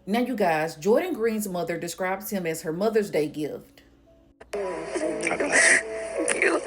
Now, you guys, Jordan Green's mother describes him as her Mother's Day gift. Thank you.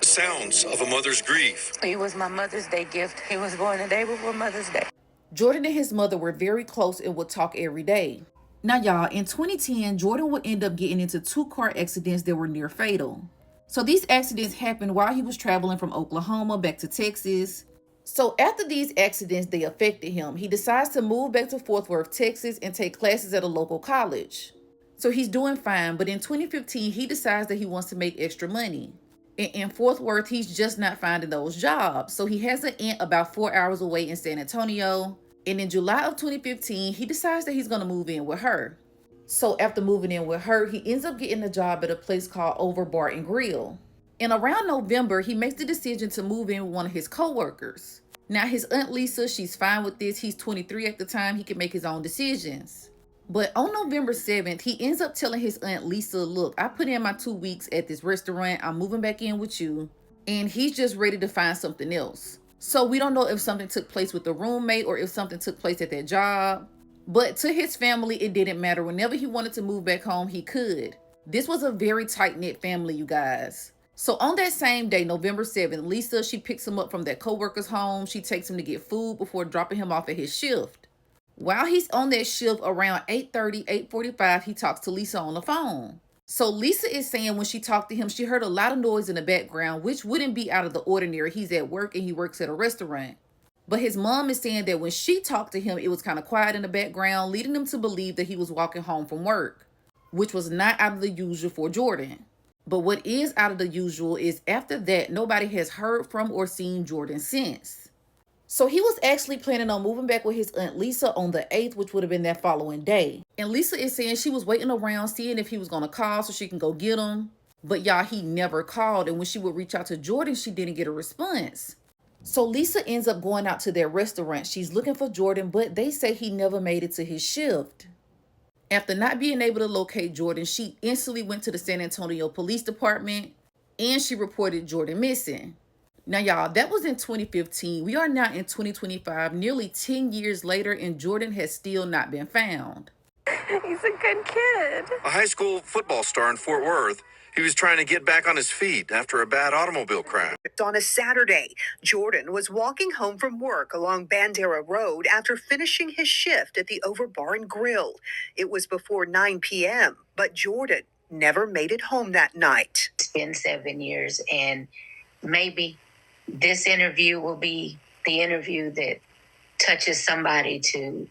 Sounds of a mother's grief. He was my Mother's Day gift. He was born the day before Mother's Day. Jordan and his mother were very close and would talk every day. Now, y'all, in 2010, Jordan would end up getting into 2 car accidents that were near fatal. So these accidents happened while he was traveling from Oklahoma back to Texas. So after these accidents, they affected him. He decides to move back to Fort Worth, Texas, and take classes at a local college. So he's doing fine, but in 2015, he decides that he wants to make extra money. And in Fort Worth, he's just not finding those jobs. So he has an aunt about 4 hours away in San Antonio. And in July of 2015, he decides that he's going to move in with her. So after moving in with her, he ends up getting a job at a place called Over Bar and Grill. And around November, he makes the decision to move in with one of his coworkers. Now, his Aunt Lisa, she's fine with this. He's 23 at the time. He can make his own decisions. But on November 7th, he ends up telling his Aunt Lisa, look, I put in my 2 weeks at this restaurant. I'm moving back in with you. And he's just ready to find something else. So we don't know if something took place with the roommate or if something took place at that job. But to his family, it didn't matter. Whenever he wanted to move back home, he could. This was a very tight-knit family, you guys. So on that same day, November 7th, Lisa, she picks him up from that coworker's home. She takes him to get food before dropping him off at his shift. While he's on that shift around 8:30, 8:45, he talks to Lisa on the phone. So Lisa is saying when she talked to him, she heard a lot of noise in the background, which wouldn't be out of the ordinary. He's at work and he works at a restaurant. But his mom is saying that when she talked to him, it was kind of quiet in the background, leading him to believe that he was walking home from work, which was not out of the usual for Jordan. But what is out of the usual is after that, nobody has heard from or seen Jordan since. So he was actually planning on moving back with his Aunt Lisa on the 8th, which would have been that following day. And Lisa is saying she was waiting around, seeing if he was going to call so she can go get him. But y'all, he never called. And when she would reach out to Jordan, she didn't get a response. So Lisa ends up going out to their restaurant. She's looking for Jordan, but they say he never made it to his shift. After not being able to locate Jordan, she instantly went to the San Antonio Police Department and she reported Jordan missing. Now, y'all, that was in 2015. We are now in 2025, nearly 10 years later, and Jordan has still not been found. He's a good kid. A high school football star in Fort Worth. He was trying to get back on his feet after a bad automobile crash. On a Saturday, Jordan was walking home from work along Bandera Road after finishing his shift at the Over Bar and Grill. It was before 9 p.m., but Jordan never made it home that night. It's been 7 years, and maybe this interview will be the interview that touches somebody to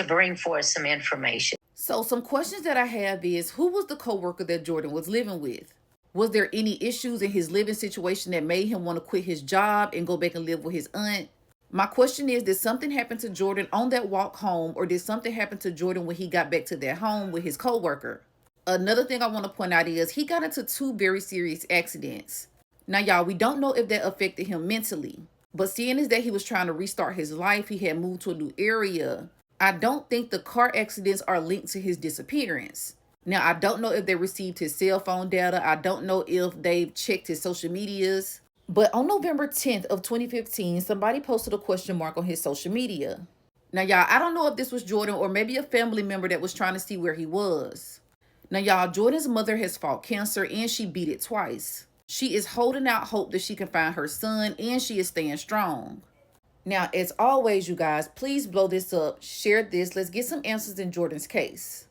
bring forth some information. So some questions that I have is, who was the coworker that Jordan was living with? Was there any issues in his living situation that made him want to quit his job and go back and live with his aunt? My question is, did something happen to Jordan on that walk home, or did something happen to Jordan when he got back to their home with his coworker? Another thing I want to point out is he got into 2 very serious accidents. Now, y'all, we don't know if that affected him mentally, but seeing as that he was trying to restart his life, he had moved to a new area, I don't think the car accidents are linked to his disappearance. Now, I don't know if they received his cell phone data. I don't know if they've checked his social medias. But on November 10th of 2015, somebody posted a question mark on his social media. Now, y'all, I don't know if this was Jordan or maybe a family member that was trying to see where he was. Now, y'all, Jordan's mother has fought cancer and she beat it twice. She is holding out hope that she can find her son and she is staying strong. Now, as always, you guys, please blow this up, share this. Let's get some answers in Jordan's case.